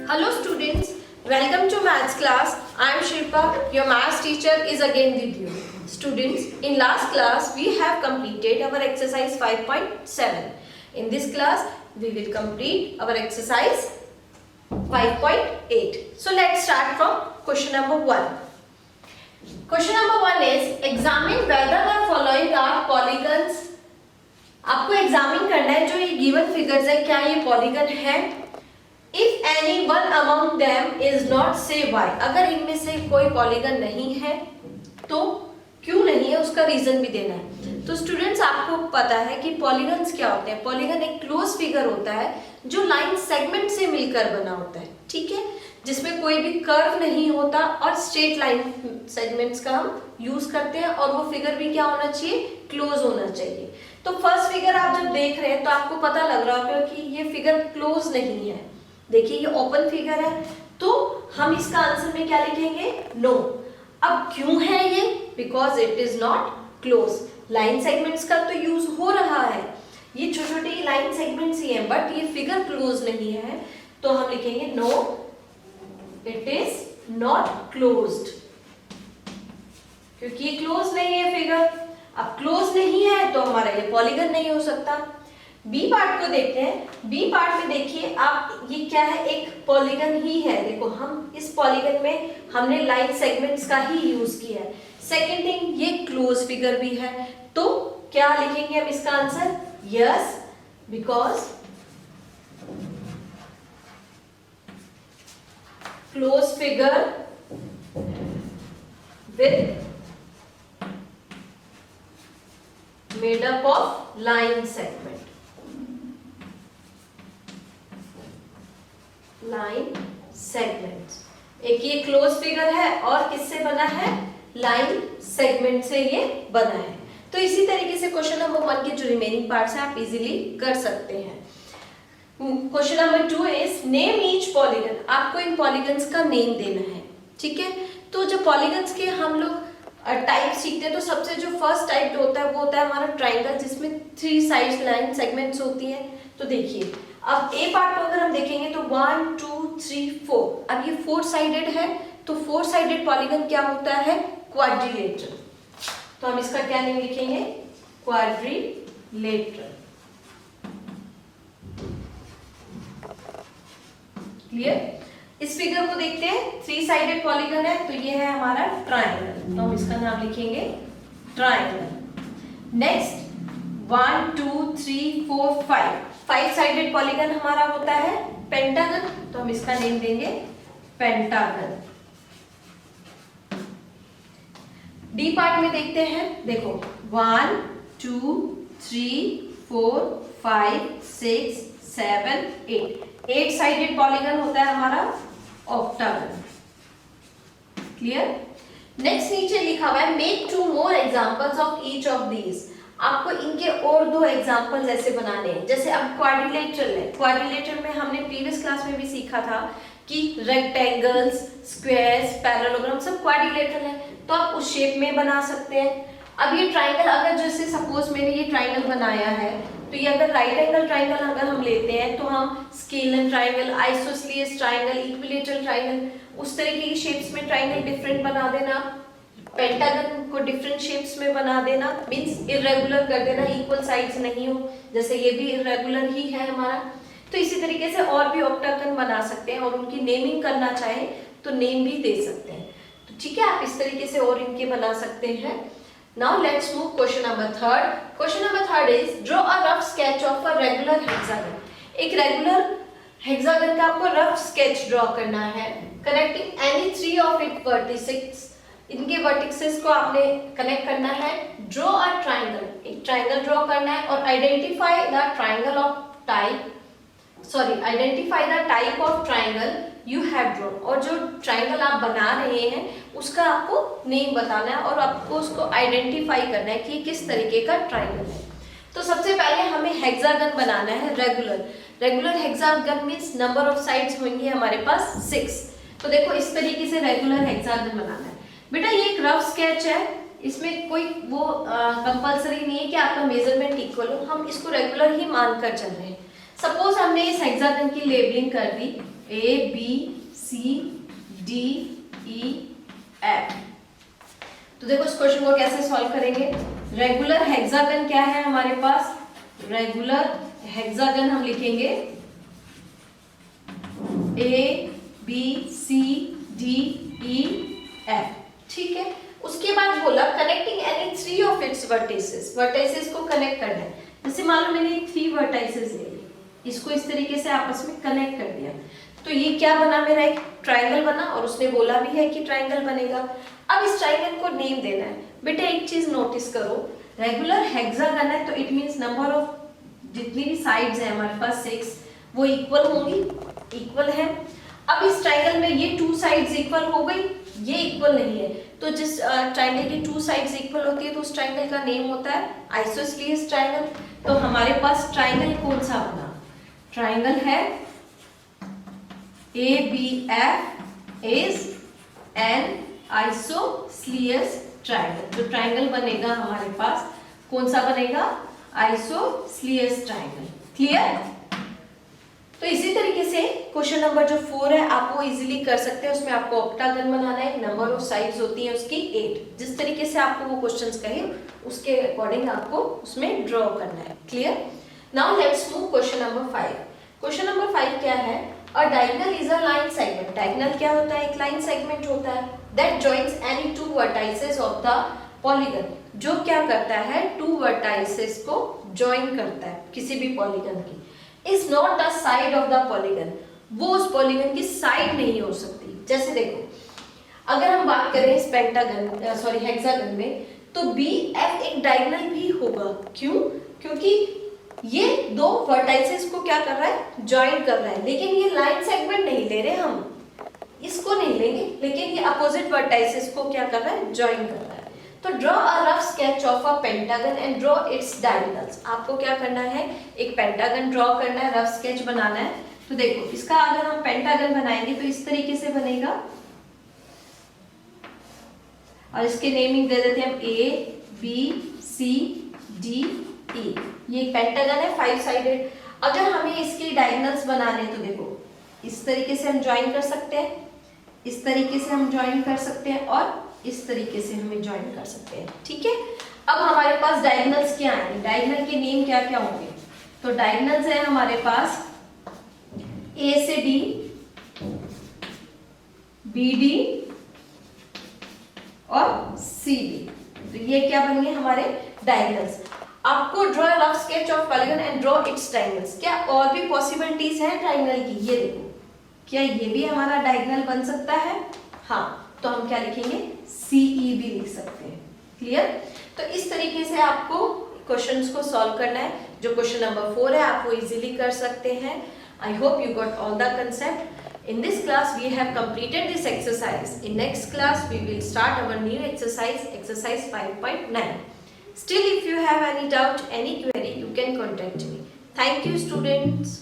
Hello students, welcome to maths class. I am Shilpa, your maths teacher is again with you. Students, in last class we have completed our exercise 5.7. In this class we will complete our exercise 5.8. So let's start from question number 1. Question number 1 is examine whether the following are polygons. आपको examine करना है जो ये given figures है क्या ये polygon है. If any one among them is not, say why. अगर इनमें से कोई पॉलीगन नहीं है तो क्यों नहीं है उसका रीजन भी देना है. तो स्टूडेंट्स आपको पता है कि पॉलीगन्स क्या होते हैं. पॉलीगन एक क्लोज फिगर होता है जो लाइन सेगमेंट से मिलकर बना होता है, ठीक है, जिसमें कोई भी कर्व नहीं होता और स्ट्रेट लाइन सेगमेंट्स का हम यूज करते हैं और वो फिगर भी क्या होना चाहिए, क्लोज होना चाहिए. तो फर्स्ट फिगर आप जब देख रहे हैं तो आपको पता लग रहा होगा कि ये फिगर क्लोज नहीं है. देखिए ये ओपन फिगर है तो हम इसका आंसर में क्या लिखेंगे, नो. अब क्यों है ये, because it is not close. Line segments का तो यूज हो रहा है, ये छोटे छोटे लाइन सेगमेंट्स ही हैं, बट ये फिगर क्लोज नहीं है तो हम लिखेंगे no, it is not closed, क्योंकि ये क्लोज नहीं है फिगर. अब क्लोज नहीं है तो हमारा ये पॉलीगन नहीं हो सकता. बी पार्ट को देखते हैं. बी पार्ट में देखिए आप, ये क्या है, एक पॉलीगन ही है. देखो हम इस पॉलीगन में हमने लाइन सेगमेंट्स का ही यूज किया है. सेकेंड थिंग, ये क्लोज फिगर भी है तो क्या लिखेंगे हम इसका answer, yes, because close figure with made up of line segment. Line segments, एक ये क्लोज फिगर है और किससे बना है, लाइन सेगमेंट से ये बना है. तो इसी तरीके से क्वेश्चन नंबर 1 के जो रिमेनिंग पार्ट्स हैं आप इजीली कर सकते हैं. Question number 2 is name each polygon. आपको इन पॉलीगन्स का नेम देना है, ठीक है. तो जब पॉलीगन्स के हम लोग टाइप सीखते हैं तो सबसे जो फर्स्ट टाइप होता है वो होता है हमारा ट्राइंगल, जिसमें 3 साइड लाइन सेगमेंट्स होती है. तो देखिए अब ए पार्ट को अगर हम देखेंगे तो 1 2 3 4. अब ये 4 साइडेड है तो 4 साइडेड पॉलीगन क्या होता है, क्वाड्रिलेटरल. तो हम इसका क्या नेम लिखेंगे, क्वाड्रिलेटरल. क्लियर. इस फिगर को देखते हैं, 3 साइडेड पॉलीगन है तो ये है हमारा ट्राइंगल, तो हम इसका नाम लिखेंगे ट्राइंगल. नेक्स्ट 1 2 3 4 5 साइडेड पॉलीगन हमारा होता है पेंटागन, तो हम इसका नेम देंगे पेंटागन. डी पार्ट में देखते हैं, देखो 1 2 3 4 5 6 7 8 साइडेड पॉलीगन होता है हमारा ऑक्टागन. क्लियर. नेक्स्ट नीचे लिखा हुआ है make 2 more examples of each of these. आपको इनके और 2 एग्जांपल्स ऐसे बनाने हैं. जैसे अब क्वाड्रिलेटरल है, क्वाड्रिलेटरल में हमने प्रीवियस क्लास में भी सीखा था कि रेक्टेंगल्स, स्क्वायर्स, पैरेललोग्राम सब क्वाड्रिलेटरल है तो आप उस शेप में बना सकते हैं. अब ये ट्राइंगल, अगर जैसे सपोज मैंने ये ट्राइंगल बनाया है तो ये अगर राइट एंगल ट्राइंगल अगर हम लेते हैं तो हम scalene triangle, isosceles triangle, equilateral triangle, उस तरीके की शेप्स में ट्राइंगल डिफरेंट बना देना. पेंटागन को डिफरेंट शेप्स में बना देना, मींस इरेगुलर कर देना, इक्वल साइड्स नहीं हो, जैसे ये भी इरेगुलर ही है हमारा. तो इसी तरीके से और भी ऑक्टागन बना सकते हैं और उनकी नेमिंग करना चाहे तो नेम भी दे सकते हैं. तो ठीक है, आप इस तरीके से और इनके बना सकते हैं. Now let's move question number 3. Question number 3 is draw a rough sketch of a regular hexagon. एक रेगुलर हेक्सागन का आपको रफ स्केच ड्रॉ करना है. Connecting any 3 of its vertices. इनके वर्टिसेस को आपने कनेक्ट करना है. ड्रॉ अ ट्राइंगल, एक ट्राइंगल ड्रॉ करना है और identify the triangle of type, identify the type of triangle you have drawn. और जो ट्राइंगल आप बना रहे हैं उसका आपको नेम बताना है और आपको उसको आइडेंटिफाई करना है कि किस तरीके का ट्राइंगल है. तो सबसे पहले हमें हेक्सागन बनाना है regular. Regular hexagon means number of sides होंगे हमारे पास 6. तो देखो इस तरीके से रेगुलर हेक्सागन बनाना है. बेटा ये एक रफ स्केच है, इसमें कोई वो कंपलसरी नहीं है कि आपका मेजरमेंट इक्वल हो, हम इसको रेगुलर ही मानकर चल रहे हैं. सपोज हमने इस हेक्सागन की लेबलिंग कर दी A B C D E F। तो देखो इस क्वेश्चन को कैसे सॉल्व करेंगे। रेगुलर हेक्सागन क्या है हमारे पास, रेगुलर हेक्सागन हम लिखेंगे A B C D E F, ठीक है। उसके बाद बोला connecting any three of its vertices, vertices को कनेक्ट करना है। जैसे मान लो मैंने 3 वर्टिसेस ले ली, इसको इस तरीके से आपस में कनेक्ट कर दिया, तो ये क्या बना, मेरा एक ट्राइंगल बना, और उसने बोला भी है कि ट्राइंगल बनेगा। अब इस ट्राइंगल को नेम देना है। बेटा एक चीज नोटिस करो, रेगुलर हेक्सागन है तो इट मींस नंबर ऑफ जितनी भी साइड्स है हमारे पास 6 वो इक्वल होंगी, इक्वल है। अब इस ट्राइंगल में ये 2 साइड्स इक्वल हो गई, ये इक्वल नहीं है, तो जिस ट्राइंगल की 2 साइड्स इक्वल होती है तो उस ट्राइंगल का नेम होता है आइसोस्सीलियस ट्राइंगल। तो हमारे पास ट्राइंगल कौन सा बना, ट्राइंगल है ABF इज एन आइसोस्सीलियस ट्राइंगल। जो ट्राइंगल बनेगा हमारे पास कौन सा बनेगा, आइसोस्सीलियस ट्राइंगल। क्लियर। तो इसी तरीके से क्वेश्चन नंबर जो 4 है आप वो इजीली कर सकते हैं। उसमें आपको ऑक्टागन बनाना है, नंबर ऑफ साइड्स होती है उसकी 8। जिस तरीके से आपको वो क्वेश्चंस कहे उसके अकॉर्डिंग आपको उसमें ड्रॉ करना है। Clear. Now let's move question number 5। Question number 5 क्या है, अ diagonal is a line segment. Diagonal क्या होता है, एक लाइन सेगमेंट होता है that joins any 2 vertices of the polygon, जो क्या करता है 2 वर्टाइसेस को जॉइन करता है किसी भी पॉलीगन की। Is not the side of the polygon, वो उस पॉलीगन की साइड नहीं हो सकती। जैसे देखो अगर हम बात करें इस पेंटागन सॉरी हेक्सागन में, तो BF एक डायगोनल भी होगा। क्यों, क्योंकि ये 2 वर्टाइसेस को क्या कर रहा है, ज्वाइन कर रहा है, लेकिन ये लाइन सेगमेंट नहीं ले रहे हम, इसको नहीं लेंगे, लेकिन ये अपोजिट वर्टाइसेस को क्या कर रहा है, ज्वाइन कर रहा है। तो draw a rough sketch of a pentagon and draw it's diagonals. आपको क्या करना है, एक पेंटागन ड्रॉ करना है, रफ स्केच बनाना है। तो देखो इसका अगर हम पेंटागन बनाएंगे तो इस तरीके से बनेगा, और इसके नेमिंग दे देते हैं हम A B C D E। ये एक पेंटागन है 5 साइडेड। अगर हमें इसके डायगोनल्स बनाने तो देखो इस तरीके से हम ज्वाइन कर सकते हैं, इस तरीके से हम ज्वाइन कर सकते हैं, और इस तरीके से हमें ज्वाइन कर सकते हैं। ठीक है। अब हमारे पास डायगोनल्स क्या आएंगे, डायगोनल के नेम क्या क्या होंगे। तो डायगोनल्स है हमारे पास A से D, BD और CD। तो ये क्या बनेंगे हमारे डायगोनल्स। आपको draw rough sketch of polygon and draw it's triangles. क्या और भी पॉसिबिलिटीज हैं ट्रायंगल की, ये देखो क्या ये भी हमारा डायगोनल बन सकता है। हाँ, तो हम क्या लिखेंगे, CE भी लिख सकते हैं। क्लियर। तो इस तरीके से आपको क्वेश्चंस को सॉल्व करना है। जो क्वेश्चन नंबर 4 है आप वो इजीली कर सकते हैं। I hope you got all the concept. In this class we have completed this exercise. In next class we will start our new exercise, exercise 5.9. Still if you have any doubt, any query, you can contact me. Thank you students.